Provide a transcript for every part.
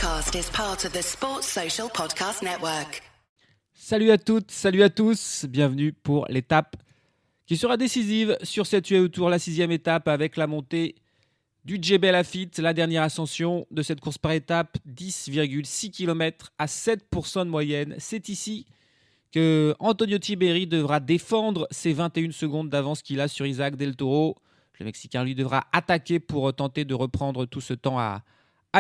podcast is part of the Sports Social Podcast Network. Salut à toutes, salut à tous, bienvenue pour l'étape qui sera décisive sur cette UAE Tour, la 6e étape avec la montée du Djebel Lafitte, la dernière ascension de cette course par étape, 10,6 km à 7% de moyenne. C'est ici que Antonio Tiberi devra défendre ses 21 secondes d'avance qu'il a sur Isaac Del Toro. Le Mexicain, lui, devra attaquer pour tenter de reprendre tout ce temps à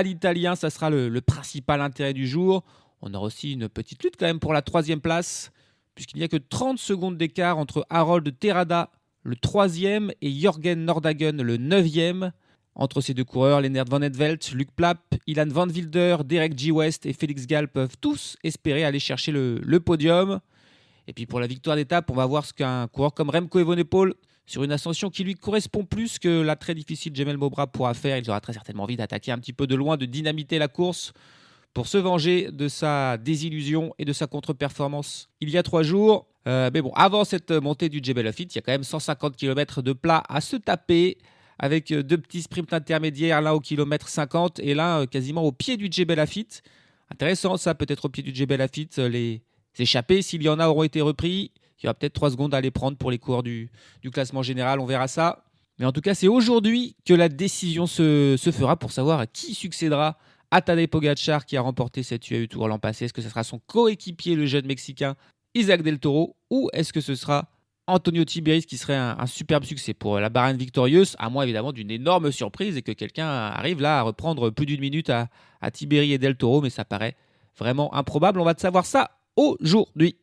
l'Italien. Ça sera le principal intérêt du jour. On aura aussi une petite lutte quand même pour la 3e place, puisqu'il n'y a que 30 secondes d'écart entre Harold Terrada, le 3e, et Jørgen Nordhagen, le 9e. Entre ces deux coureurs, Lennart Van Etvelt, Luc Plapp, Ilan Van Wilder, Derek G. West et Félix Gall peuvent tous espérer aller chercher le podium. Et puis pour la victoire d'étape, on va voir ce qu'un coureur comme Remco Evenepoel, sur une ascension qui lui correspond plus que la très difficile Jamel Mobra pourra faire. Il aura très certainement envie d'attaquer un petit peu de loin, de dynamiter la course pour se venger de sa désillusion et de sa contre-performance il y a 3 jours. Mais bon, avant cette montée du Djebel Lafitte, il y a quand même 150 km de plat à se taper, avec 2 petits sprints intermédiaires, l'un au kilomètre 50 et l'un quasiment au pied du Djebel Lafitte. Intéressant ça, peut-être au pied du Djebel Lafitte, les échappés, s'il y en a, auront été repris. Il y aura peut-être 3 secondes à les prendre pour les coureurs du classement général, on verra ça. Mais en tout cas, c'est aujourd'hui que la décision se fera pour savoir qui succédera à Tadej Pogačar qui a remporté cette UAE Tour l'an passé. Est-ce que ce sera son coéquipier, le jeune Mexicain Isaac Del Toro, ou est-ce que ce sera Antonio Tiberi, qui serait un superbe succès pour la Bahreïn victorieuse, à moins évidemment d'une énorme surprise et que quelqu'un arrive là à reprendre plus d'une minute à Tiberi et Del Toro, mais ça paraît vraiment improbable. On va te savoir ça aujourd'hui.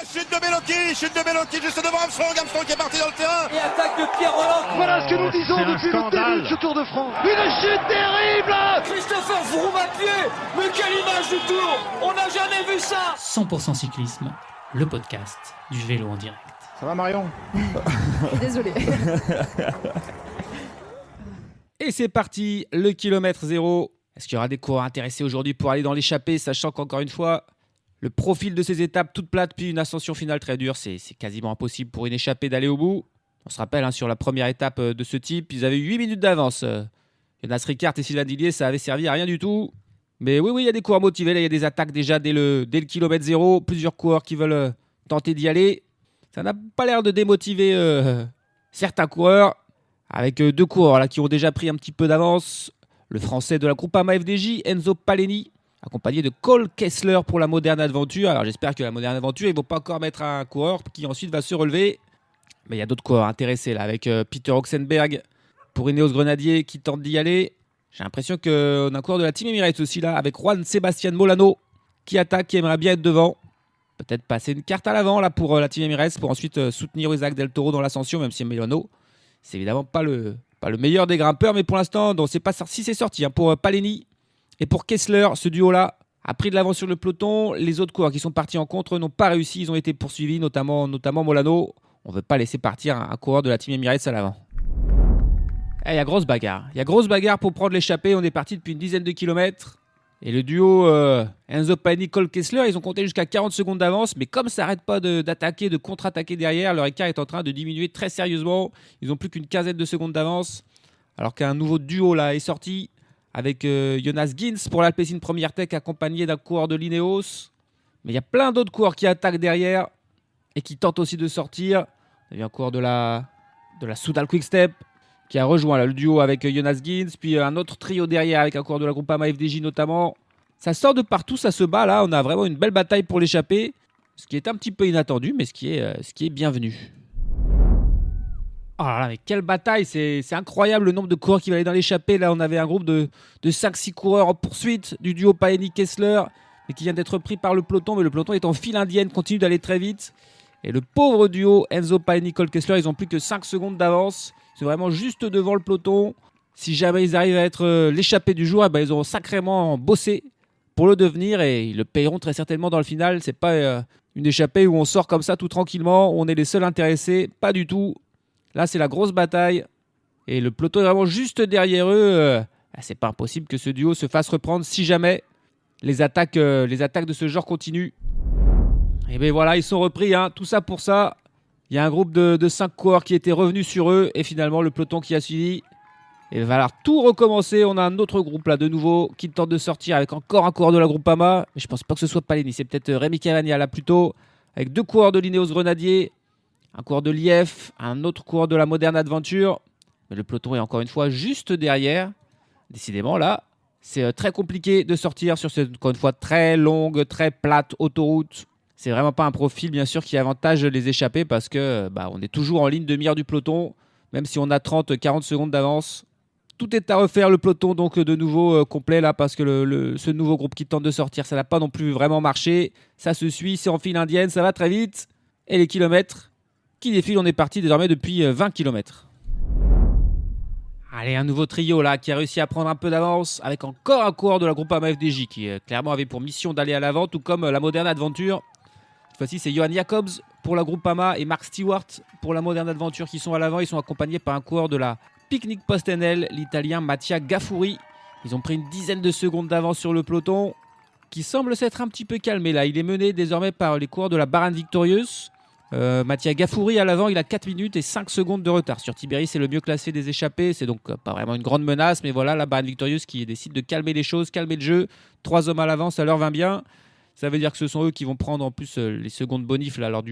Chute de Bellocchi juste devant Armstrong qui est parti dans le terrain. Et attaque de Pierre Rolland. Voilà ce que nous disons depuis le début de ce Tour de France. Une chute terrible. Christopher Froome à pied. Mais quelle image du Tour. On n'a jamais vu ça. 100% cyclisme, le podcast du vélo en direct. Ça va Marion? Désolé. Et c'est parti, le kilomètre 0. Est-ce qu'il y aura des coureurs intéressés aujourd'hui pour aller dans l'échappée, sachant qu'encore une fois, le profil de ces étapes toutes plates, puis une ascension finale très dure, c'est quasiment impossible pour une échappée d'aller au bout. On se rappelle, sur la première étape de ce type, ils avaient eu 8 minutes d'avance. Jonas Rickaert et Sylvain Dillier, ça avait servi à rien du tout. Mais oui, il y a des coureurs motivés, là, il y a des attaques déjà dès le kilomètre 0, plusieurs coureurs qui veulent tenter d'y aller. Ça n'a pas l'air de démotiver certains coureurs, avec 2 coureurs là, qui ont déjà pris un petit peu d'avance. Le français de la Groupama FDJ, Enzo Paleni, accompagné de Cole Kessler pour la Modern Adventure. Alors j'espère que la Modern Adventure, ils ne vont pas encore mettre un coureur qui ensuite va se relever. Mais il y a d'autres coureurs intéressés là, avec Peter Oxenberg pour Ineos Grenadier qui tente d'y aller. J'ai l'impression qu'on a un coureur de la Team Emirates aussi là, avec Juan Sebastian Molano qui attaque, qui aimerait bien être devant. Peut-être passer une carte à l'avant là pour la Team Emirates pour ensuite soutenir Isaac Del Toro dans l'ascension, même si Molano, c'est évidemment pas le meilleur des grimpeurs, mais pour l'instant, on ne sait pas si c'est sorti pour Paleni. Et pour Kessler, ce duo-là a pris de l'avance sur le peloton. Les autres coureurs qui sont partis en contre n'ont pas réussi. Ils ont été poursuivis, notamment Molano. On ne veut pas laisser partir un coureur de la Team Emirates à l'avant. Il y a grosse bagarre. Il y a grosse bagarre pour prendre l'échappée. On est parti depuis une dizaine de kilomètres. Et le duo Enzo Paleni, Cole Kessler, ils ont compté jusqu'à 40 secondes d'avance. Mais comme ça n'arrête pas d'attaquer, de contre-attaquer derrière, leur écart est en train de diminuer très sérieusement. Ils n'ont plus qu'une quinzaine de secondes d'avance. Alors qu'un nouveau duo là est sorti, avec Jonas Gins pour l'Alpecin Première Tech, accompagné d'un coureur de l'Ineos. Mais il y a plein d'autres coureurs qui attaquent derrière et qui tentent aussi de sortir. Il y a un coureur de la Soudal Quick-Step qui a rejoint là, le duo avec Jonas Gins, puis un autre trio derrière avec un coureur de la Groupama FDJ notamment. Ça sort de partout, ça se bat là. On a vraiment une belle bataille pour l'échapper, ce qui est un petit peu inattendu, mais ce qui est bienvenu. Oh là là, mais quelle bataille, c'est incroyable le nombre de coureurs qui va aller dans l'échappée. Là, on avait un groupe de 5-6 coureurs en poursuite du duo Paleni-Kessler, et qui vient d'être pris par le peloton, mais le peloton est en file indienne, continue d'aller très vite. Et le pauvre duo Enzo Paleni-Cole Kessler, ils n'ont plus que 5 secondes d'avance. C'est vraiment juste devant le peloton. Si jamais ils arrivent à être l'échappée du jour, ils auront sacrément bossé pour le devenir, et ils le payeront très certainement dans le final. C'est pas une échappée où on sort comme ça tout tranquillement, où on est les seuls intéressés, pas du tout. Là, c'est la grosse bataille. Et le peloton est vraiment juste derrière eux. C'est pas impossible que ce duo se fasse reprendre si jamais les attaques de ce genre continuent. Et bien voilà, ils sont repris. Tout ça pour ça. Il y a un groupe de 5 coureurs qui étaient revenus sur eux. Et finalement, le peloton qui a suivi Et il va falloir tout recommencer. On a un autre groupe là de nouveau qui tente de sortir avec encore un coureur de la Groupama. Mais je pense pas que ce soit Paleni, c'est peut-être Rémi Cavagna là plutôt. Avec 2 coureurs de l'Ineos Grenadier, un coureur de l'IF, un autre coureur de la Modern Adventure. Mais le peloton est encore une fois juste derrière. Décidément là, c'est très compliqué de sortir sur cette, encore une fois, très longue, très plate autoroute. C'est vraiment pas un profil, bien sûr, qui avantage les échappés parce que on est toujours en ligne de mire du peloton, même si on a 30-40 secondes d'avance. Tout est à refaire, le peloton, donc de nouveau complet là, parce que ce nouveau groupe qui tente de sortir, ça n'a pas non plus vraiment marché. Ça se suit, c'est en file indienne, ça va très vite. Et les kilomètres qui défilent, on est parti désormais depuis 20 km. Allez, un nouveau trio là qui a réussi à prendre un peu d'avance avec encore un coureur de la Groupama FDJ qui clairement avait pour mission d'aller à l'avant, tout comme la Modern Adventure. Cette fois-ci, c'est Johan Jacobs pour la Groupama et Mark Stewart pour la Modern Adventure qui sont à l'avant. Ils sont accompagnés par un coureur de la Picnic Post-NL, l'Italien Mattia Gafuri. Ils ont pris une dizaine de secondes d'avance sur le peloton qui semble s'être un petit peu calmé là. Il est mené désormais par les coureurs de la Bahrain Victorious. Mattia Gafuri à l'avant, il a 4 minutes et 5 secondes de retard. Sur Tiberi, c'est le mieux classé des échappés. C'est donc pas vraiment une grande menace, mais voilà, la Bahrain Victorious qui décide de calmer les choses, calmer le jeu. 3 hommes à l'avant, ça leur va bien. Ça veut dire que ce sont eux qui vont prendre en plus les secondes bonifs là, lors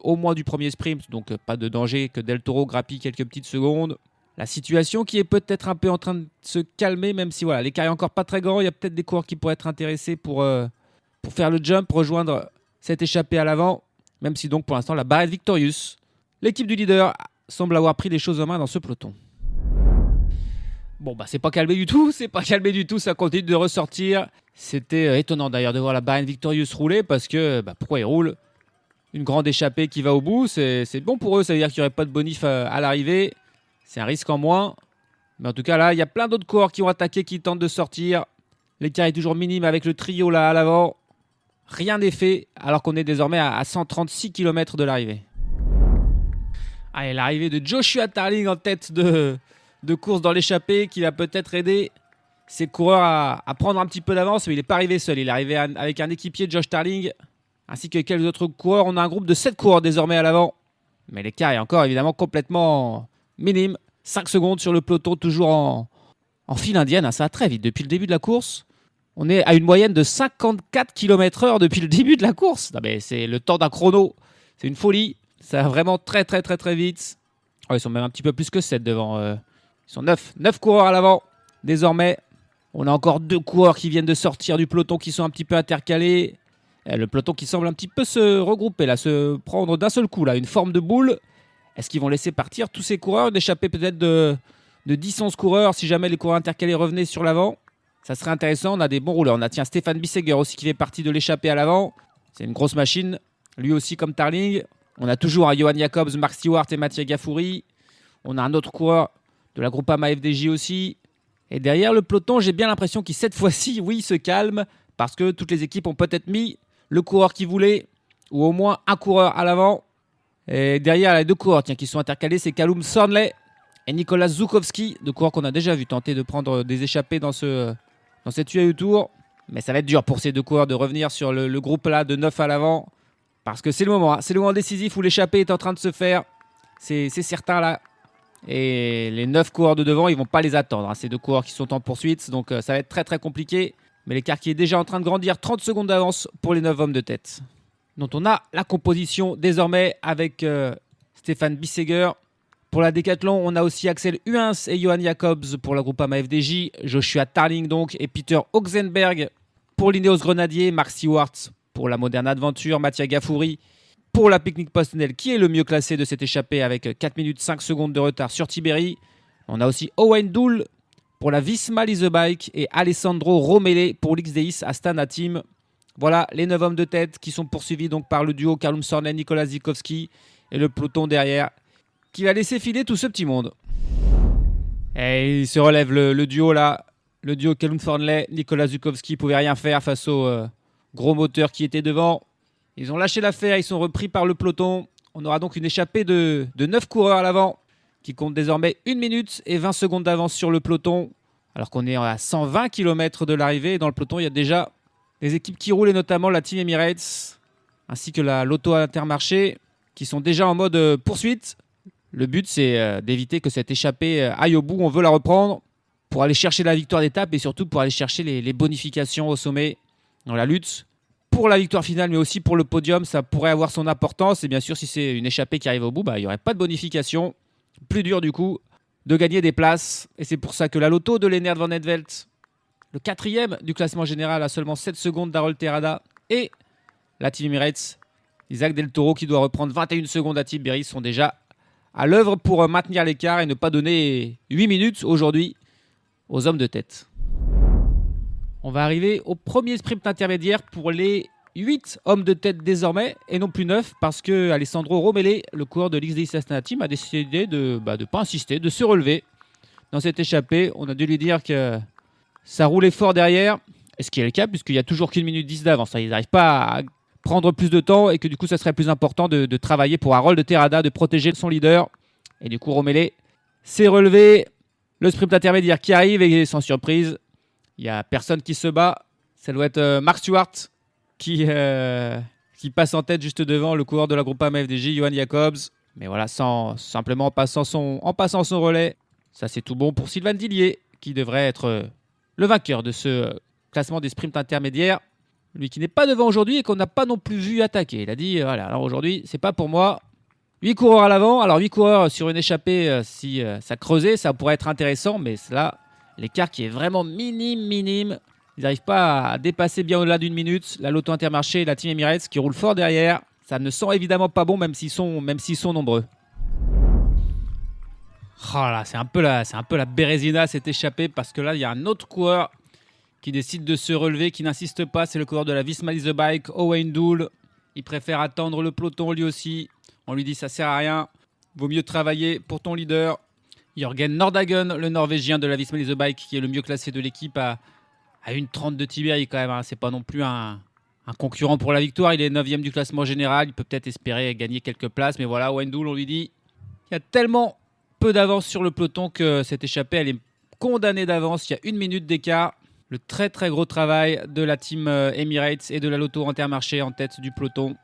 au moins du premier sprint. Donc pas de danger que Del Toro grappille quelques petites secondes. La situation qui est peut-être un peu en train de se calmer, même si voilà, l'écart est encore pas très grand. Il y a peut-être des coureurs qui pourraient être intéressés pour faire le jump, rejoindre cette échappée à l'avant. Même si donc pour l'instant la Bahrain Victorious, l'équipe du leader, semble avoir pris les choses en main dans ce peloton. Bon c'est pas calmé du tout, ça continue de ressortir. C'était étonnant d'ailleurs de voir la Bahrain Victorious rouler parce que pourquoi ils roulent ? Une grande échappée qui va au bout, c'est bon pour eux, ça veut dire qu'il n'y aurait pas de bonif à l'arrivée. C'est un risque en moins. Mais en tout cas là, il y a plein d'autres coureurs qui ont attaqué, qui tentent de sortir. L'écart est toujours minime avec le trio là à l'avant. Rien n'est fait alors qu'on est désormais à 136 km de l'arrivée. Allez, l'arrivée de Joshua Tarling en tête de course dans l'échappée qui va peut-être aider ses coureurs à prendre un petit peu d'avance. Mais il n'est pas arrivé seul, il est arrivé avec un équipier, Josh Tarling, ainsi que quelques autres coureurs. On a un groupe de 7 coureurs désormais à l'avant. Mais l'écart est encore évidemment complètement minime. 5 secondes sur le peloton, toujours en file indienne. Ça va très vite depuis le début de la course. On est à une moyenne de 54 km/h depuis le début de la course. Non mais c'est le temps d'un chrono. C'est une folie. Ça va vraiment très très très très vite. Oh, ils sont même un petit peu plus que 7 devant. Ils sont 9 coureurs à l'avant. Désormais, on a encore 2 coureurs qui viennent de sortir du peloton qui sont un petit peu intercalés. Le peloton qui semble un petit peu se regrouper, là, se prendre d'un seul coup, là, une forme de boule. Est-ce qu'ils vont laisser partir tous ces coureurs, d'échapper peut-être de 10-11 coureurs si jamais les coureurs intercalés revenaient sur l'avant? Ça serait intéressant, on a des bons rouleurs. On a Stéphane Bisseger aussi qui fait partie de l'échappée à l'avant. C'est une grosse machine, lui aussi comme Tarling. On a toujours Johan Jacobs, Mark Stewart et Mattia Gafuri. On a un autre coureur de la Groupama FDJ aussi. Et derrière le peloton, j'ai bien l'impression qu'il cette fois-ci, oui, se calme. Parce que toutes les équipes ont peut-être mis le coureur qu'ils voulaient. Ou au moins un coureur à l'avant. Et derrière les 2 coureurs qui sont intercalés, c'est Callum Thornley et Nicolas Zukowski. 2 coureurs qu'on a déjà vu tenter de prendre des échappées dans cette UAE Tour. Mais ça va être dur pour ces 2 coureurs de revenir sur le groupe là de 9 à l'avant. Parce que c'est le moment, c'est le moment décisif où l'échappée est en train de se faire. C'est certain là. Et les 9 coureurs de devant, ils vont pas les attendre. Ces 2 coureurs qui sont en poursuite. Donc ça va être très très compliqué. Mais l'écart qui est déjà en train de grandir. 30 secondes d'avance pour les 9 hommes de tête. Dont on a la composition désormais avec Stéphane Bisseger. Pour la Décathlon, on a aussi Axel Huens et Johan Jacobs pour la Groupama FDJ. Joshua Tarling donc et Peter Oxenberg pour l'Ineos Grenadier. Mark Stewart pour la Modern Adventure. Mattia Gafuri pour la Picnic Post-NL qui est le mieux classé de cette échappée avec 4 minutes 5 secondes de retard sur Tiberi. On a aussi Owen Doul pour la Visma Lease Bike et Alessandro Romele pour l'XDX Astana Team. Voilà les 9 hommes de tête qui sont poursuivis donc par le duo Callum Thornley, Nicolas Zukowski et le peloton derrière qui va laisser filer tout ce petit monde. Et il se relève le duo là, le duo Callum Thornley, Nicolas Zukowski pouvait rien faire face au gros moteur qui était devant. Ils ont lâché l'affaire, ils sont repris par le peloton. On aura donc une échappée de 9 coureurs à l'avant qui compte désormais 1 minute et 20 secondes d'avance sur le peloton alors qu'on est à 120 km de l'arrivée et dans le peloton il y a déjà des équipes qui roulent et notamment la Team Emirates ainsi que la Lotto Intermarché qui sont déjà en mode poursuite. Le but, c'est d'éviter que cette échappée aille au bout. On veut la reprendre pour aller chercher la victoire d'étape et surtout pour aller chercher les bonifications au sommet dans la lutte. Pour la victoire finale, mais aussi pour le podium, ça pourrait avoir son importance. Et bien sûr, si c'est une échappée qui arrive au bout, il n'y aurait pas de bonification. Plus dur du coup de gagner des places. Et c'est pour ça que la Lotto de Lennert Van Etvelt, le 4e du classement général, a seulement 7 secondes d'Harold Terrada. Et la Team Emirates, Isaac Del Toro, qui doit reprendre 21 secondes à Tim Berry, sont déjà à l'œuvre pour maintenir l'écart et ne pas donner 8 minutes aujourd'hui aux hommes de tête. On va arriver au premier sprint intermédiaire pour les 8 hommes de tête désormais et non plus 9 parce que Alessandro Romele, le coureur de l'XDX Astana Team, a décidé de pas insister, de se relever dans cette échappée. On a dû lui dire que ça roulait fort derrière, et ce qui est le cas puisqu'il n'y a toujours qu'une minute 10 d'avance. Ils n'arrivent pas à prendre plus de temps et que du coup ça serait plus important de travailler pour Harold Terrada, de protéger son leader. Et du coup Romele s'est relevé. Le sprint intermédiaire qui arrive et sans surprise, il n'y a personne qui se bat. Ça doit être Mark Stewart qui passe en tête juste devant le coureur de la Groupama FDJ, Johan Jacobs. Mais voilà, simplement en passant son relais. Ça, c'est tout bon pour Sylvain Dillier, qui devrait être le vainqueur de ce classement des sprints intermédiaires. Lui qui n'est pas devant aujourd'hui et qu'on n'a pas non plus vu attaquer. Il a dit, voilà, alors aujourd'hui, c'est pas pour moi. 8 coureurs à l'avant. Alors 8 coureurs sur une échappée, si ça creusait, ça pourrait être intéressant. Mais là, l'écart qui est vraiment minime. Ils n'arrivent pas à dépasser bien au-delà d'une minute. La Lotto Intermarché et la Team Emirates qui roulent fort derrière. Ça ne sent évidemment pas bon, même s'ils sont nombreux. Oh là, c'est un peu la Bérésina cette échappée parce que là, il y a un autre coureur qui décide de se relever, qui n'insiste pas. C'est le coureur de la Visma Lease the Bike, Owain Doull. Il préfère attendre le peloton lui aussi. On lui dit ça sert à rien. Vaut mieux travailler pour ton leader. Jørgen Nordhagen, le Norvégien de la Visma Lease the Bike, qui est le mieux classé de l'équipe à 1,30 de Tiberi quand même. C'est pas non plus un concurrent pour la victoire. Il est 9e du classement général. Il peut peut-être espérer gagner quelques places. Mais voilà, Owain Doull, on lui dit il y a tellement peu d'avance sur le peloton que cette échappée, elle est condamnée d'avance. Il y a 1 minute d'écart. Le très très gros travail de la Team Emirates et de la Lotto Intermarché en tête du peloton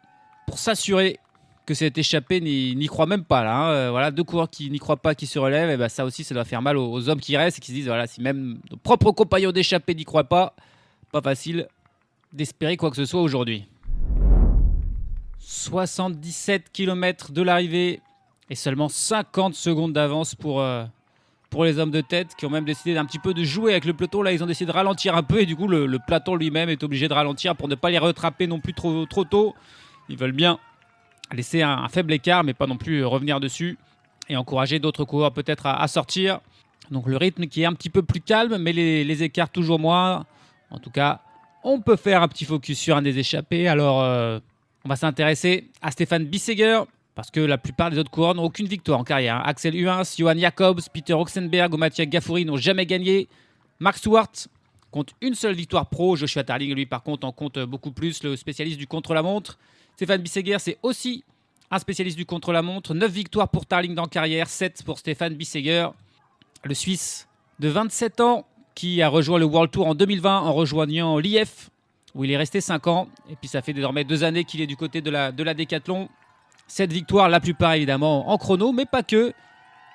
pour s'assurer que cette échappée n'y croit même pas là. Voilà, 2 coureurs qui n'y croient pas, qui se relèvent, et ça aussi, ça doit faire mal aux hommes qui restent et qui se disent voilà, si même nos propres compagnons d'échappée n'y croient pas facile d'espérer quoi que ce soit aujourd'hui. 77 km de l'arrivée et seulement 50 secondes d'avance pour les hommes de tête qui ont même décidé d'un petit peu de jouer avec le peloton. Là, ils ont décidé de ralentir un peu et du coup, le peloton lui-même est obligé de ralentir pour ne pas les rattraper non plus trop tôt. Ils veulent bien laisser un faible écart, mais pas non plus revenir dessus et encourager d'autres coureurs peut-être à sortir. Donc le rythme qui est un petit peu plus calme, mais les écarts toujours moins. En tout cas, on peut faire un petit focus sur un des échappés. Alors, on va s'intéresser à Stefan Bissegger, parce que la plupart des autres coureurs n'ont aucune victoire en carrière. Axel Huens, Johan Jacobs, Peter Oxenberg ou Mathieu Gaffouri n'ont jamais gagné. Mark Stewart compte une seule victoire pro. Joshua Tarling, lui, par contre, en compte beaucoup plus, le spécialiste du contre-la-montre. Stefan Bissegger, c'est aussi un spécialiste du contre-la-montre. 9 victoires pour Tarling dans carrière, 7 pour Stefan Bissegger. Le Suisse de 27 ans qui a rejoint le World Tour en 2020 en rejoignant l'IF, où il est resté 5 ans. Et puis ça fait désormais 2 années qu'il est du côté de la Décathlon. 7 victoires, la plupart évidemment en chrono, mais pas que.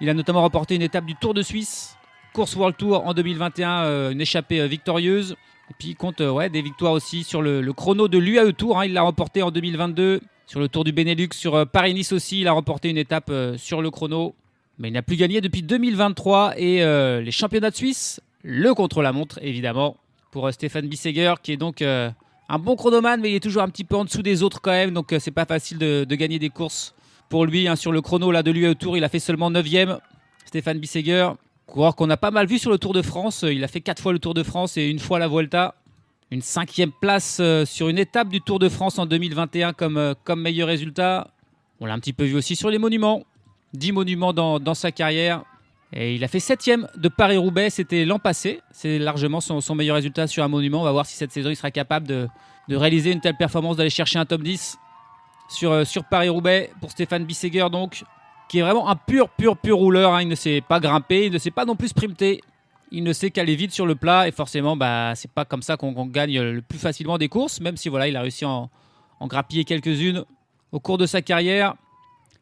Il a notamment remporté une étape du Tour de Suisse, course World Tour en 2021, une échappée victorieuse. Et puis il compte des victoires aussi sur le chrono de l'UAE Tour. Il l'a remporté en 2022 sur le Tour du Benelux, sur Paris-Nice aussi. Il a remporté une étape sur le chrono. Mais il n'a plus gagné depuis 2023. Et les championnats de Suisse, le contre-la-montre évidemment, pour Stefan Bissegger, qui est donc un bon chronomane, mais il est toujours un petit peu en dessous des autres quand même. Donc c'est pas facile de gagner des courses pour lui. Sur le chrono là, de l'UAE Tour, il a fait seulement 9e. Stefan Bissegger, coureur qu'on a pas mal vu sur le Tour de France. Il a fait 4 fois le Tour de France et 1 fois la Vuelta. Une 5e place sur une étape du Tour de France en 2021 comme meilleur résultat. On l'a un petit peu vu aussi sur les monuments. 10 monuments dans sa carrière. Et il a fait 7e de Paris-Roubaix. C'était l'an passé. C'est largement son meilleur résultat sur un monument. On va voir si cette saison il sera capable de réaliser une telle performance, d'aller chercher un top 10 sur Paris-Roubaix pour Stefan Bissegger donc, qui est vraiment un pur rouleur. Il ne sait pas grimper, il ne sait pas non plus sprinter. Il ne sait qu'aller vite sur le plat et forcément, c'est pas comme ça qu'on gagne le plus facilement des courses, même si il a réussi à en grappiller quelques-unes au cours de sa carrière.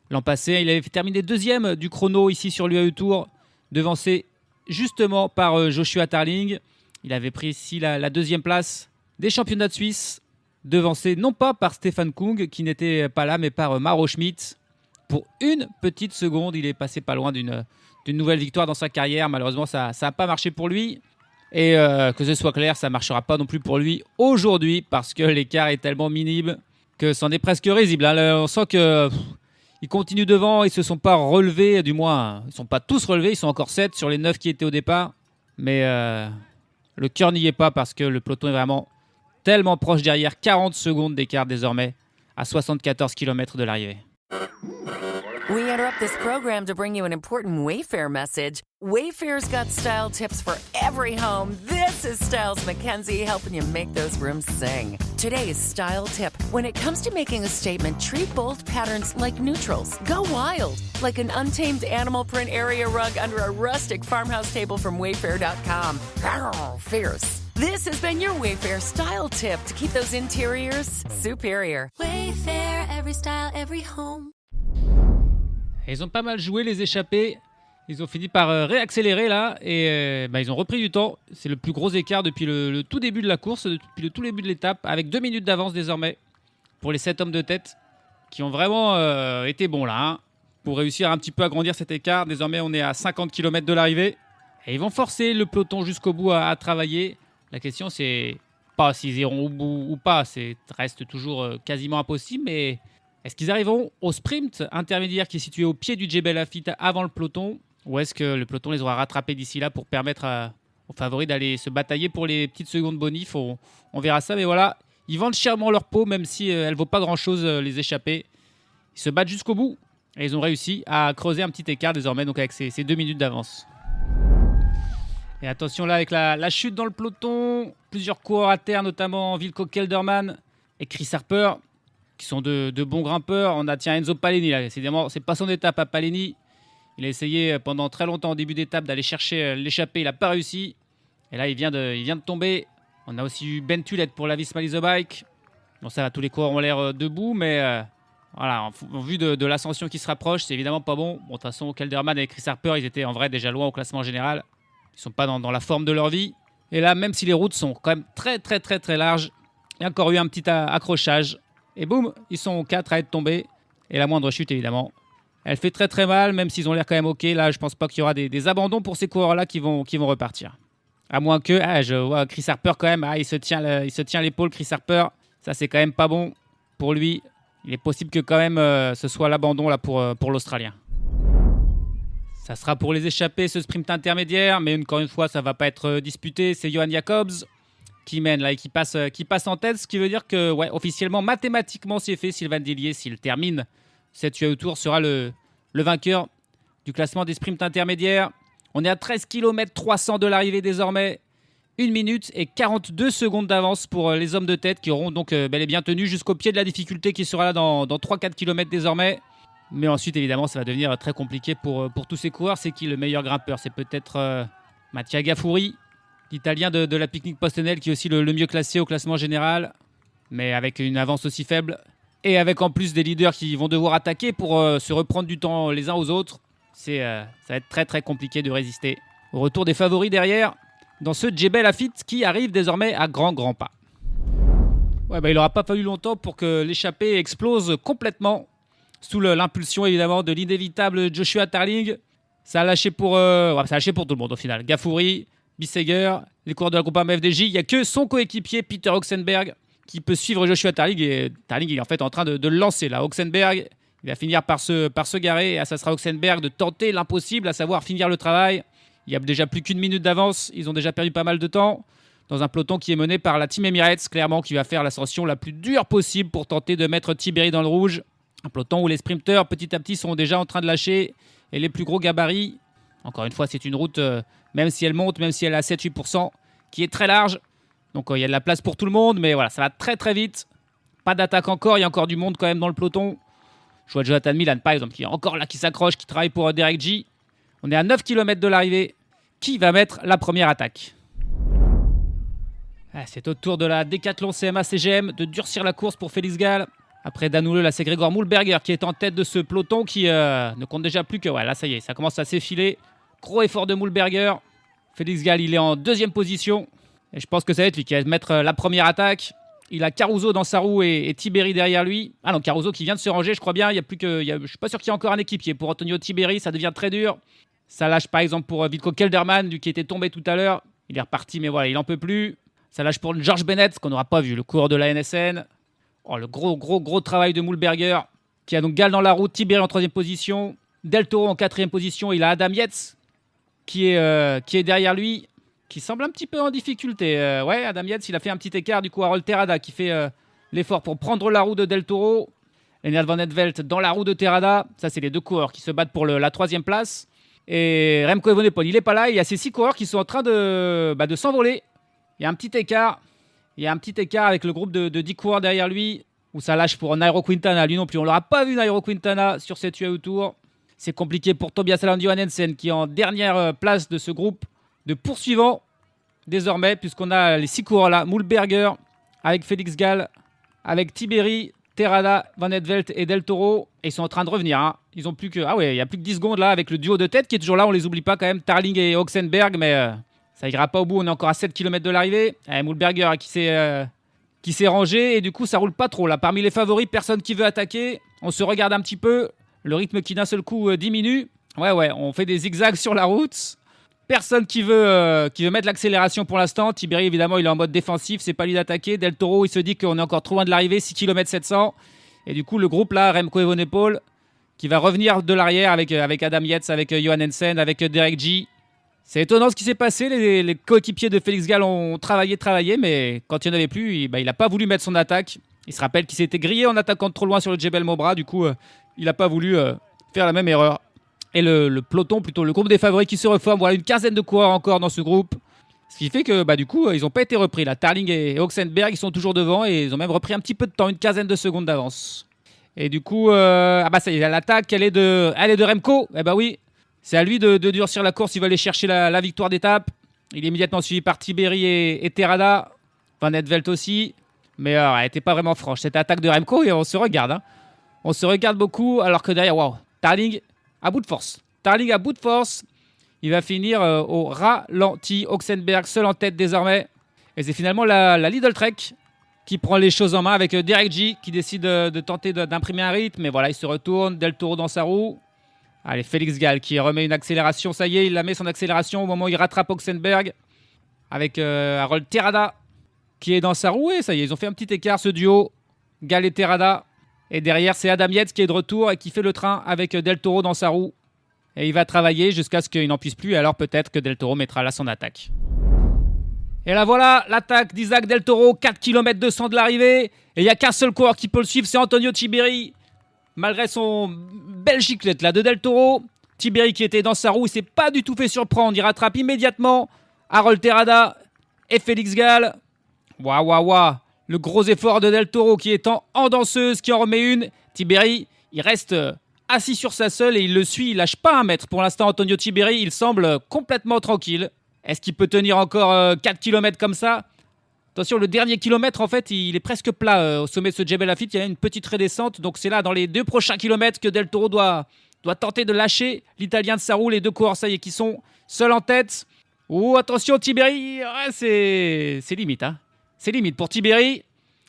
l'an passé. Il avait terminé 2e du chrono ici sur l'UAE Tour, devancé justement par Joshua Tarling. Il avait pris ici la 2e place des championnats de Suisse, devancé non pas par Stefan Kung qui n'était pas là, mais par Mauro Schmid. Pour une petite seconde, il est passé pas loin d'une nouvelle victoire dans sa carrière. Malheureusement, ça n'a pas marché pour lui. Et que ce soit clair, ça ne marchera pas non plus pour lui aujourd'hui parce que l'écart est tellement minime que c'en est presque risible. On sent qu'ils continuent devant, ils ne se sont pas relevés, du moins, ils ne sont pas tous relevés, ils sont encore 7 sur les 9 qui étaient au départ. Mais le cœur n'y est pas parce que le peloton est vraiment tellement proche derrière. 40 secondes d'écart désormais à 74 km de l'arrivée. We interrupt this program to bring you an important Wayfair message. Wayfair's got style tips for every home. This is Styles McKenzie helping you make those rooms sing. Today's style tip. When it comes to making a statement, treat bold patterns like neutrals. Go wild, like an untamed animal print area rug under a rustic farmhouse table from Wayfair.com. Fierce. This has been your Wayfair style tip to keep those interiors superior. Wayfair, every style, every home. Et ils ont pas mal joué les échappés. Ils ont fini par réaccélérer là et ils ont repris du temps. C'est le plus gros écart depuis le tout début de la course, depuis le tout début de l'étape, avec 2 minutes d'avance désormais pour les 7 hommes de tête qui ont vraiment été bons là. Pour réussir un petit peu à grandir cet écart, désormais on est à 50 km de l'arrivée. Et ils vont forcer le peloton jusqu'au bout à travailler. La question c'est pas s'ils iront au bout ou pas, ça reste toujours quasiment impossible, mais est-ce qu'ils arriveront au sprint intermédiaire qui est situé au pied du Djebel Lafitte avant le peloton, ou est-ce que le peloton les aura rattrapés d'ici là pour permettre aux favoris d'aller se batailler pour les petites secondes bonif? On verra ça, mais voilà, ils vendent chèrement leur peau, même si elle ne vaut pas grand-chose, les échappés. Ils se battent jusqu'au bout et ils ont réussi à creuser un petit écart désormais, donc avec ces 2 minutes d'avance. Et attention là avec la chute dans le peloton, plusieurs coureurs à terre, notamment Wilco Kelderman et Chris Harper, qui sont de bons grimpeurs. On a Enzo Paleni là, c'est pas son étape à Paleni. Il a essayé pendant très longtemps au début d'étape d'aller chercher l'échappée, il n'a pas réussi. Et là il vient de tomber. On a aussi eu Ben Tullet pour la Visma Lease Bike. Bon ça va, tous les coureurs ont l'air debout, mais voilà, en vue de l'ascension qui se rapproche, c'est évidemment pas bon. Bon, de toute façon, Kelderman et Chris Harper, ils étaient en vrai déjà loin au classement général. Ils sont pas dans la forme de leur vie. Et là, même si les routes sont quand même très très très très larges, il y a encore eu un petit accrochage. Et boum, ils sont 4 à être tombés. Et la moindre chute, évidemment, elle fait très très mal, même s'ils ont l'air quand même OK. Là, je pense pas qu'il y aura des abandons pour ces coureurs-là qui vont repartir. À moins que, je vois Chris Harper quand même, il se tient l'épaule, Chris Harper. Ça, c'est quand même pas bon pour lui. Il est possible que quand même ce soit l'abandon là pour l'Australien. Ça sera pour les échappés, ce sprint intermédiaire. Mais encore une fois, ça va pas être disputé. C'est Johan Jacobs qui mène là et qui passe en tête, ce qui veut dire que officiellement, mathématiquement, c'est fait. Sylvain Dillier, s'il termine cette UAE Tour, sera le vainqueur du classement des sprints intermédiaires. On est à 13 km 300 de l'arrivée désormais. 1 minute et 42 secondes d'avance pour les hommes de tête qui auront donc bel et bien tenu jusqu'au pied de la difficulté qui sera là dans 3-4 km désormais. Mais ensuite, évidemment, ça va devenir très compliqué pour tous ces coureurs. C'est qui le meilleur grimpeur? C'est peut-être Mattia Gaffouri, l'Italien de la Picnic Postenel, qui est aussi le mieux classé au classement général, mais avec une avance aussi faible. Et avec en plus des leaders qui vont devoir attaquer pour se reprendre du temps les uns aux autres. Ça va être très très compliqué de résister au retour des favoris derrière dans ce Djebel Lafitte qui arrive désormais à grands pas. Il n'aura pas fallu longtemps pour que l'échappée explose complètement sous l'impulsion évidemment de l'inévitable Joshua Tarling. Ça a lâché pour tout le monde au final. Gaffouri, Bissegger, les coureurs de la groupe FDJ. Il n'y a que son coéquipier Peter Oxenberg qui peut suivre Joshua Tarling. Et Tarling il est en fait en train de le lancer là. Oxenberg, il va finir par se garer. Et ça sera Oxenberg de tenter l'impossible, à savoir finir le travail. Il n'y a déjà plus qu'1 minute d'avance. Ils ont déjà perdu pas mal de temps dans un peloton qui est mené par la Team Emirates, clairement, qui va faire l'ascension la plus dure possible pour tenter de mettre Tiberi dans le rouge. Un peloton où les sprinteurs, petit à petit, sont déjà en train de lâcher. Et les plus gros gabarits, encore une fois, c'est une route, même si elle monte, même si elle est à 7-8%, qui est très large. Donc il y a de la place pour tout le monde, mais voilà, ça va très très vite. Pas d'attaque encore, il y a encore du monde quand même dans le peloton. Je vois Jonathan Milan, par exemple, qui est encore là, qui s'accroche, qui travaille pour Derek G. On est à 9 km de l'arrivée. Qui va mettre la première attaque? C'est au tour de la Decathlon CMA CGM de durcir la course pour Félix Gall. Après Danoulle, là c'est Grégoire Moulberger qui est en tête de ce peloton qui ne compte déjà plus que... Ouais, là ça y est, ça commence à s'effiler. Gros effort de Moulberger. Félix Gall, il est en 2e position. Et je pense que ça va être lui qui va mettre la première attaque. Il a Caruso dans sa roue et Tiberi derrière lui. Ah non, Caruso qui vient de se ranger, je crois bien. Je suis pas sûr qu'il y ait encore un équipier. Pour Antonio Tiberi, ça devient très dur. Ça lâche par exemple pour Wilco Kelderman, qui était tombé tout à l'heure. Il est reparti, mais voilà, il en peut plus. Ça lâche pour George Bennett, qu'on n'aura pas vu, le coureur de la NSN. Oh, le gros travail de Moulberger, qui a donc Gall dans la route, Tiberi en 3e position, Del Toro en 4e position. Il a Adam Yates qui est derrière lui, qui semble un petit peu en difficulté. Ouais, Adam Yates, il a fait un petit écart. Du coup, Harold Terrada qui fait l'effort pour prendre la roue de Del Toro. Lennart Van Etvelt dans la roue de Terrada. Ça, c'est les 2 coureurs qui se battent pour la 3e place. Et Remco Evenepoel, il n'est pas là. Il y a ces 6 coureurs qui sont en train de s'envoler. Il y a un petit écart. Avec le groupe de 10 coureurs derrière lui, où ça lâche pour Nairo Quintana. Lui non plus, on ne l'aura pas vu, Nairo Quintana, sur cette UAE Tour. C'est compliqué pour Tobias Aland Johannesen, qui est en dernière place de ce groupe de poursuivants, désormais, puisqu'on a les 6 coureurs là. Moulberger, avec Félix Gall, avec Tiberi, Terrada, Van Etvelt et Del Toro. Et ils sont en train de revenir. Hein. Ils ont plus que... Ah ouais, il y a plus que 10 secondes là, avec le duo de tête qui est toujours là. On les oublie pas quand même, Tarling et Oxenberg, mais... ça ira pas au bout, on est encore à 7 km de l'arrivée. Moulberger qui s'est rangé et du coup ça roule pas trop là. Parmi les favoris, personne qui veut attaquer. On se regarde un petit peu. Le rythme qui d'un seul coup diminue. Ouais, on fait des zigzags sur la route. Personne qui veut mettre l'accélération pour l'instant. Tiberi évidemment il est en mode défensif, c'est pas lui d'attaquer. Del Toro il se dit qu'on est encore trop loin de l'arrivée, 6 km 700. Et du coup le groupe là, Remco Evenepoel, qui va revenir de l'arrière avec Adam Yates, avec Johannesen, avec Derek G. C'est étonnant ce qui s'est passé. Les coéquipiers de Félix Gall ont travaillé, mais quand il n'y en avait plus, il n'a pas voulu mettre son attaque. Il se rappelle qu'il s'était grillé en attaquant trop loin sur le Djebel Mobra. Du coup, il n'a pas voulu faire la même erreur. Et le peloton, plutôt le groupe des favoris qui se reforme. Voilà, une quinzaine de coureurs encore dans ce groupe. Ce qui fait que du coup, ils n'ont pas été repris. Là, Tarling et Oxenberg, ils sont toujours devant et ils ont même repris un petit peu de temps, une quinzaine de secondes d'avance. Et du coup, ça y est, l'attaque, elle est de Remco. Eh oui. C'est à lui de durcir la course, il va aller chercher la victoire d'étape. Il est immédiatement suivi par Tiberi et Terrada. Van Etvelt aussi. Mais elle n'était pas vraiment franche, cette attaque de Remco, et on se regarde. Hein. On se regarde beaucoup, alors que derrière, Tarling à bout de force. Il va finir au ralenti. Oxenberg seul en tête désormais. Et c'est finalement la Lidl Trek qui prend les choses en main avec Derek G qui décide de tenter d'imprimer un rythme. Mais voilà, il se retourne, Del Toro dans sa roue. Allez, Félix Gall qui remet une accélération. Ça y est, il la met son accélération au moment où il rattrape Oxenberg. Avec Harold Terrada qui est dans sa roue. Et ça y est, ils ont fait un petit écart, ce duo. Gall et Terrada. Et derrière, c'est Adam Yates qui est de retour et qui fait le train avec Del Toro dans sa roue. Et il va travailler jusqu'à ce qu'il n'en puisse plus. Et alors peut-être que Del Toro mettra là son attaque. Et là voilà, l'attaque d'Isaac Del Toro. 4 km 200 de l'arrivée. Et il n'y a qu'un seul coureur qui peut le suivre, c'est Antonio Tiberi. Malgré son belle giclette là de Del Toro, Tiberi qui était dans sa roue, il s'est pas du tout fait surprendre. Il rattrape immédiatement Harold Terrada et Félix Gall. Waouh. Le gros effort de Del Toro qui est en danseuse, qui en remet une. Tiberi, il reste assis sur sa selle et il le suit. Il lâche pas un mètre. Pour l'instant, Antonio Tiberi, il semble complètement tranquille. Est-ce qu'il peut tenir encore 4 km comme ça ? Attention, le dernier kilomètre, en fait, il est presque plat au sommet de ce Djebel Lafitte. Il y a une petite redescente. Donc, c'est là, dans les 2 prochains kilomètres, que Del Toro doit tenter de lâcher l'Italien de sa roue. Les 2 coureurs, ça y est, qui sont seuls en tête. Oh, attention, Tiberi. Ouais, c'est limite. Hein. C'est limite pour Tiberi.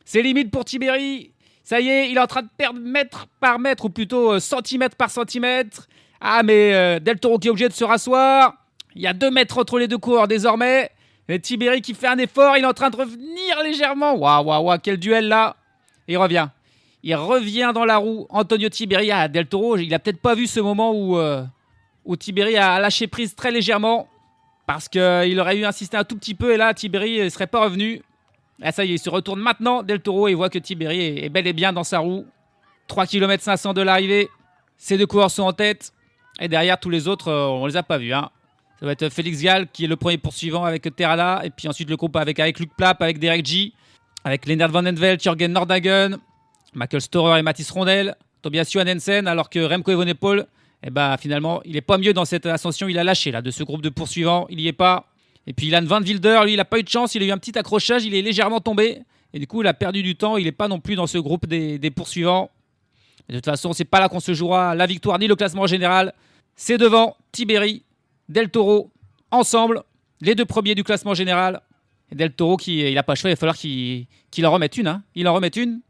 Ça y est, il est en train de perdre mètre par mètre, ou plutôt centimètre par centimètre. Ah, mais Del Toro qui est obligé de se rasseoir. Il y a 2 mètres entre les 2 coureurs désormais. Et Tiberi qui fait un effort, il est en train de revenir légèrement. Waouh, quel duel là. Et il revient dans la roue. Antonio Tiberi, Del Toro, il a peut-être pas vu ce moment où Tiberi a lâché prise très légèrement. Parce qu'il aurait eu insisté un tout petit peu et là, Tiberi ne serait pas revenu. Et ça y est, il se retourne maintenant, Del Toro, et voit que Tiberi est bel et bien dans sa roue. 3 km 500 de l'arrivée. Ces 2 coureurs sont en tête. Et derrière, tous les autres, on les a pas vus, hein. Ça va être Félix Gall qui est le premier poursuivant avec Terrada. Et puis ensuite le groupe avec Luc Plapp, avec Derek G, avec Lennart Van Etvelt, Jürgen Nordhagen, Michael Storer et Mathis Rondel, Tobias Johannesen. Alors que Remco Evenepoel, finalement, il n'est pas mieux dans cette ascension. Il a lâché là de ce groupe de poursuivants. Il n'y est pas. Et puis Ilan Van Wilder, lui, il n'a pas eu de chance. Il a eu un petit accrochage. Il est légèrement tombé. Et du coup, il a perdu du temps. Il n'est pas non plus dans ce groupe des poursuivants. Et de toute façon, c'est pas là qu'on se jouera la victoire ni le classement général. C'est devant Tiberi, Del Toro, ensemble, les 2 premiers du classement général. Et Del Toro, il n'a pas le choix, il va falloir qu'il en remette une. Hein. Il en remette une.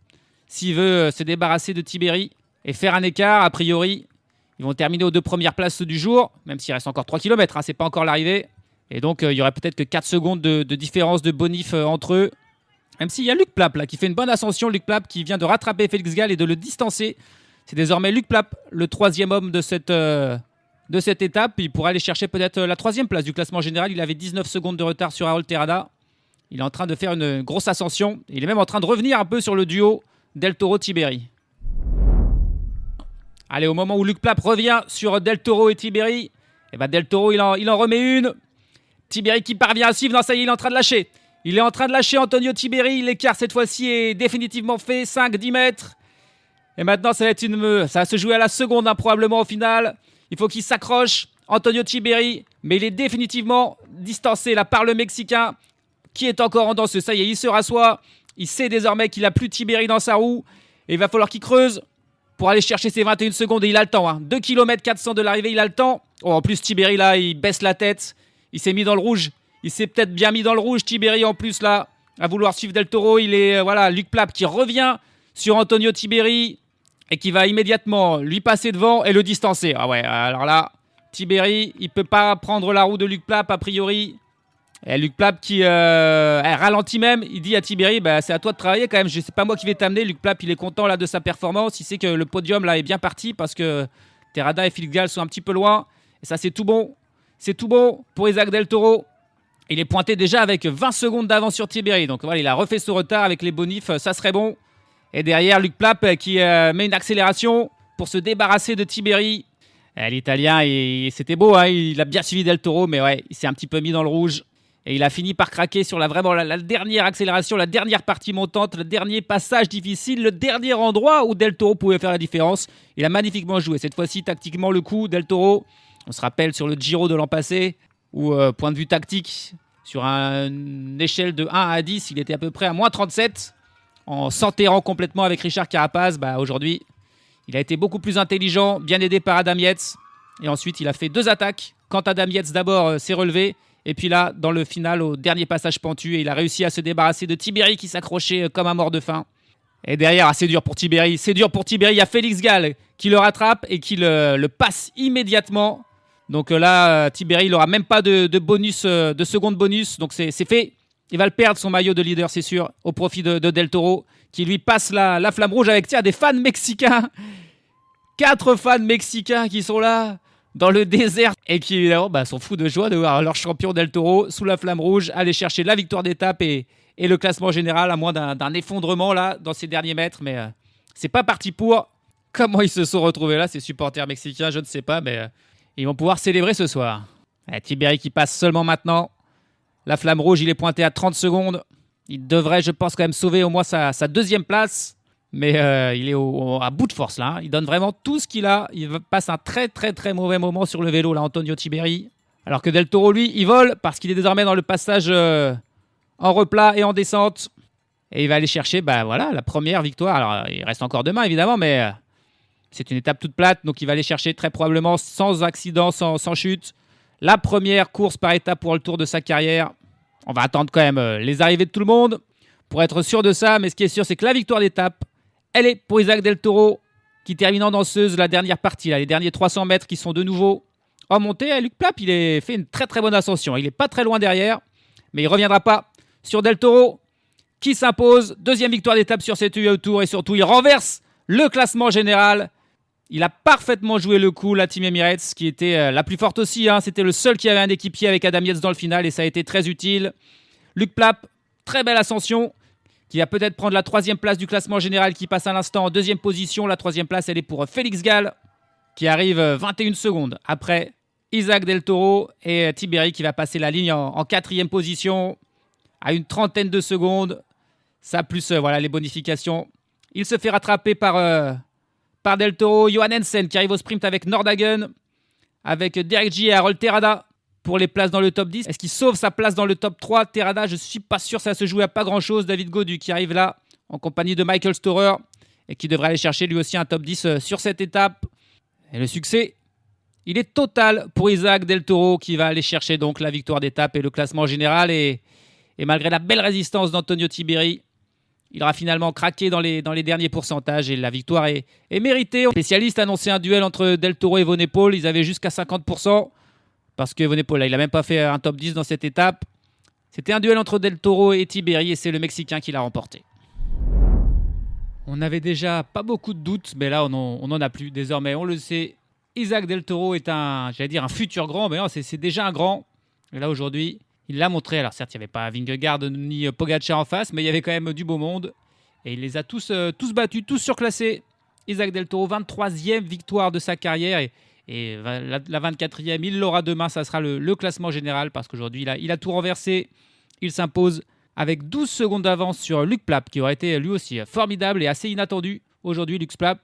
S'il veut se débarrasser de Tiberi et faire un écart, a priori, ils vont terminer aux 2 premières places du jour, même s'il reste encore 3 km, hein, c'est pas encore l'arrivée. Et donc, il y aurait peut-être que 4 secondes de différence de bonif entre eux. Même s'il y a Luc Plapp là, qui fait une bonne ascension, Luc Plapp qui vient de rattraper Félix Gall et de le distancer. C'est désormais Luc Plapp, le 3e homme de cette étape. Il pourrait aller chercher peut-être la 3e place du classement général. Il avait 19 secondes de retard sur Harold Terrada. Il est en train de faire une grosse ascension. Il est même en train de revenir un peu sur le duo Del Toro-Tiberi. Allez, au moment où Luc Plapp revient sur Del Toro et Tiberi, Del Toro, il en remet une. Tiberi qui parvient à suivre. Non, ça y est, il est en train de lâcher. Il est en train de lâcher Antonio Tiberi. L'écart, cette fois-ci, est définitivement fait. 5-10 mètres. Et maintenant, ça va se jouer à la seconde, hein, probablement, au final. Il faut qu'il s'accroche. Antonio Tiberi. Mais il est définitivement distancé là, par le Mexicain qui est encore en danse. Ça y est, il se rassoit. Il sait désormais qu'il n'a plus Tiberi dans sa roue. Et il va falloir qu'il creuse pour aller chercher ses 21 secondes. Et il a le temps. Hein. 2 km 400 de l'arrivée, il a le temps. Oh, en plus, Tiberi, là, il baisse la tête. Il s'est mis dans le rouge. Il s'est peut-être bien mis dans le rouge, Tiberi, en plus, là, à vouloir suivre Del Toro. Il est, Luc Plapp qui revient sur Antonio Tiberi et qui va immédiatement lui passer devant et le distancer. Ah ouais, alors là, Tiberi, il ne peut pas prendre la roue de Luc Plapp, a priori. Et Luc Plapp qui ralentit même. Il dit à Tiberi, c'est à toi de travailler quand même. C'est pas moi qui vais t'amener. Luc Plapp, il est content là de sa performance. Il sait que le podium là est bien parti parce que Terrada et Félix Gall sont un petit peu loin. Et ça, c'est tout bon. C'est tout bon pour Isaac Del Toro. Il est pointé déjà avec 20 secondes d'avance sur Tiberi. Donc voilà, il a refait ce retard avec les bonifs. Ça serait bon. Et derrière, Luc Plapp qui met une accélération pour se débarrasser de Tiberi. L'Italien, c'était beau. Hein, il a bien suivi Del Toro. Mais ouais, il s'est un petit peu mis dans le rouge. Et il a fini par craquer sur la dernière accélération, la dernière partie montante, le dernier passage difficile, le dernier endroit où Del Toro pouvait faire la différence. Il a magnifiquement joué. Cette fois-ci, tactiquement, le coup, Del Toro. On se rappelle sur le Giro de l'an passé, où, point de vue tactique, sur une échelle de 1 à 10, il était à peu près à moins 37, en s'enterrant complètement avec Richard Carapaz. Aujourd'hui, il a été beaucoup plus intelligent, bien aidé par Adam Yates. Et ensuite, il a fait 2 attaques. Quand Adam Yates, d'abord, s'est relevé. Et puis là, dans le final, au dernier passage pentu, il a réussi à se débarrasser de Tiberi qui s'accrochait comme un mort de faim. Et derrière, c'est dur pour Tiberi. C'est dur pour Tiberi. Il y a Félix Gall qui le rattrape et qui le passe immédiatement. Donc là, Tiberi, il n'aura même pas de bonus, de seconde bonus. Donc c'est fait. Il va le perdre, son maillot de leader, c'est sûr, au profit de Del Toro, qui lui passe la flamme rouge avec des fans mexicains. 4 fans mexicains qui sont là, dans le désert, et qui évidemment sont fous de joie de voir leur champion Del Toro sous la flamme rouge aller chercher la victoire d'étape et le classement général, à moins d'un effondrement là, dans ces derniers mètres. Mais c'est pas parti pour. Comment ils se sont retrouvés là, ces supporters mexicains, je ne sais pas, mais ils vont pouvoir célébrer ce soir. Tiberi qui passe seulement maintenant. La flamme rouge, il est pointé à 30 secondes. Il devrait, je pense, quand même sauver au moins sa 2e place. Mais il est à bout de force là. Il donne vraiment tout ce qu'il a. Il passe un très très très mauvais moment sur le vélo là, Antonio Tiberi. Alors que Del Toro, lui, il vole parce qu'il est désormais dans le passage en replat et en descente. Et il va aller chercher la première victoire. Alors il reste encore demain évidemment, mais c'est une étape toute plate. Donc il va aller chercher très probablement sans accident, sans chute, la première course par étape pour le tour de sa carrière. On va attendre quand même les arrivées de tout le monde pour être sûr de ça. Mais ce qui est sûr, c'est que la victoire d'étape, elle est pour Isaac Del Toro, qui termine en danseuse la dernière partie, là, les derniers 300 mètres qui sont de nouveau en montée. Luc Plapp, il a fait une très très bonne ascension. Il n'est pas très loin derrière, mais il ne reviendra pas sur Del Toro, qui s'impose. 2e victoire d'étape sur cette tour, et surtout, il renverse le classement général. Il a parfaitement joué le coup, la Team Emirates, qui était la plus forte aussi. C'était le seul qui avait un équipier avec Adam Yates dans le final, et ça a été très utile. Luc Plapp, très belle ascension, qui va peut-être prendre la 3e place du classement général, qui passe à l'instant en 2e position. La 3e place, elle est pour Félix Gall, qui arrive 21 secondes après Isaac Del Toro, et Tiberi qui va passer la ligne en 4e position à une 30aine de secondes. Ça plus les bonifications. Il se fait rattraper par Del Toro. Johan Hansen qui arrive au sprint avec Nordhagen, avec Derek J et Harold Terrada pour les places dans le top 10. Est-ce qu'il sauve sa place dans le top 3? Terrada, je suis pas sûr, ça se jouait à pas grand-chose. David Gaudu qui arrive là en compagnie de Michael Storer et qui devrait aller chercher lui aussi un top 10 sur cette étape. Et le succès, il est total pour Isaac Del Toro qui va aller chercher donc la victoire d'étape et le classement général. Et malgré la belle résistance d'Antonio Tiberi, il aura finalement craqué dans les derniers pourcentages et la victoire est méritée. Les spécialistes annonçaient un duel entre Del Toro et Evenepoel. Ils avaient jusqu'à 50% parce que Evenepoel, il n'a même pas fait un top 10 dans cette étape. C'était un duel entre Del Toro et Tiberi et c'est le Mexicain qui l'a remporté. On n'avait déjà pas beaucoup de doutes, mais là on n'en a plus. Désormais, on le sait, Isaac Del Toro est un futur grand, mais non, c'est déjà un grand. Et là aujourd'hui, il l'a montré. Alors certes, il n'y avait pas Vingegaard ni Pogacar en face, mais il y avait quand même du beau monde. Et il les a tous battus, tous surclassés. Isaac Del Toro, 23e victoire de sa carrière. Et la 24e, il l'aura demain. Ça sera le classement général parce qu'aujourd'hui, il a tout renversé. Il s'impose avec 12 secondes d'avance sur Luc Plapp, qui aurait été lui aussi formidable et assez inattendu. Aujourd'hui, Luc Plapp,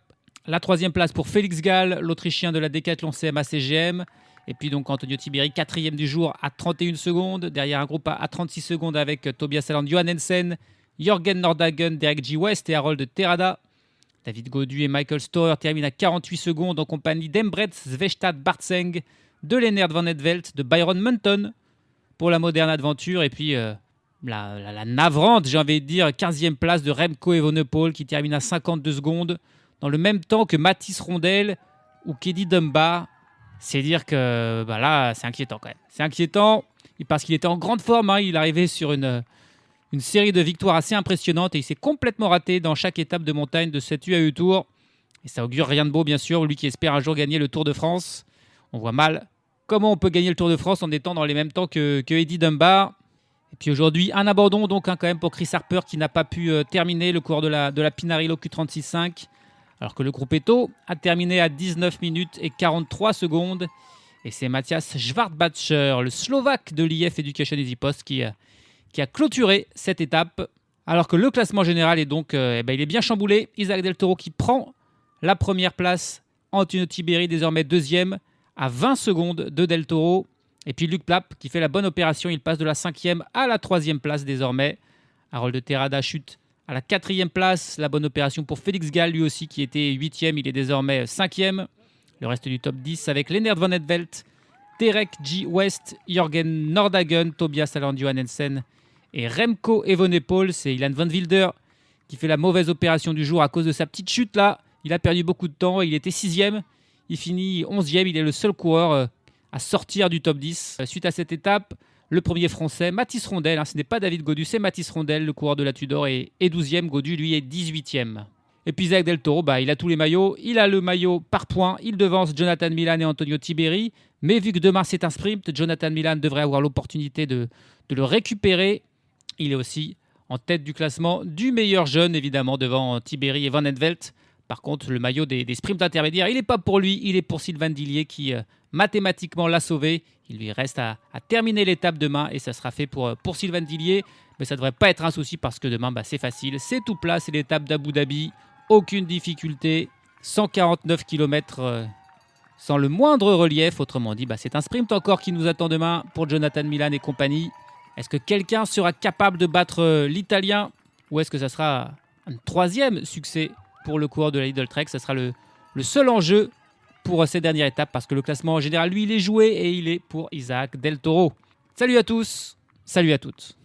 la 3e place pour Félix Gall, l'Autrichien de la Decathlon CMA-CGM. Et puis donc Antonio Tiberi, 4e du jour à 31 secondes. Derrière un groupe à 36 secondes avec Tobias Aland, Johannesen, Jørgen Nordhagen, Derek G. West et Harold Terrada. David Gaudu et Michael Storer terminent à 48 secondes en compagnie d'Embret Svestad Bartseng, de Lennart Van Etvelt, de Byron Munton pour la Modern Adventure. Et puis la navrante, j'ai envie de dire, 15e place de Remco Evenepoel qui termine à 52 secondes dans le même temps que Mathis Rondel ou Kedi Dumba. C'est dire que là, c'est inquiétant quand même. C'est inquiétant parce qu'il était en grande forme. Il arrivait sur une série de victoires assez impressionnantes et il s'est complètement raté dans chaque étape de montagne de cette UAE Tour. Et ça augure rien de beau, bien sûr. Lui qui espère un jour gagner le Tour de France. On voit mal comment on peut gagner le Tour de France en étant dans les mêmes temps que Eddie Dunbar. Et puis aujourd'hui, un abandon donc quand même pour Chris Harper qui n'a pas pu terminer le cours de la Pinarello Q36.5. Alors que le Gruppetto a terminé à 19 minutes et 43 secondes. Et c'est Matthias Schwartbacher, le Slovaque de l'IF Education Easy Post, qui a clôturé cette étape. Alors que le classement général est donc il est bien chamboulé. Isaac Del Toro qui prend la première place. Antonio Tiberi désormais 2e à 20 secondes de Del Toro. Et puis Luc Plapp qui fait la bonne opération. Il passe de la 5e à la 3e place désormais. Harold Terrada chute à la 4e place, la bonne opération pour Félix Gall, lui aussi qui était 8e, il est désormais 5e. Le reste du top 10 avec Lennart Van Etvelt, Derek G. West, Jørgen Nordhagen, Tobias Aland Johannesen et Remco Evenepoel. C'est Ilan Van Wilder qui fait la mauvaise opération du jour à cause de sa petite chute là. Il a perdu beaucoup de temps, il était 6e, il finit 11e, il est le seul coureur à sortir du top 10. Suite à cette étape, le premier français, Mathis Rondel, ce n'est pas David Gaudu, c'est Mathis Rondel, le coureur de la Tudor, est 12e. Gaudu, lui, est 18e. Et puis Isaac Del Toro, il a tous les maillots. Il a le maillot par points. Il devance Jonathan Milan et Antonio Tiberi. Mais vu que demain, c'est un sprint, Jonathan Milan devrait avoir l'opportunité de le récupérer. Il est aussi en tête du classement du meilleur jeune, évidemment, devant Tiberi et Van Etvelt. Par contre, le maillot des sprints intermédiaires, il n'est pas pour lui. Il est pour Sylvain Dillier qui, mathématiquement, l'a sauvé. Il lui reste à terminer l'étape demain et ça sera fait pour Sylvain Dillier. Mais ça ne devrait pas être un souci parce que demain, c'est facile. C'est tout plat, c'est l'étape d'Abu Dhabi. Aucune difficulté. 149 km sans le moindre relief. Autrement dit, c'est un sprint encore qui nous attend demain pour Jonathan Milan et compagnie. Est-ce que quelqu'un sera capable de battre l'Italien ou est-ce que ça sera un 3e succès pour le coureur de la Lidl Trek? Ça sera le seul enjeu pour ces dernières étapes parce que le classement en général, lui, il est joué et il est pour Isaac Del Toro. Salut à tous, salut à toutes.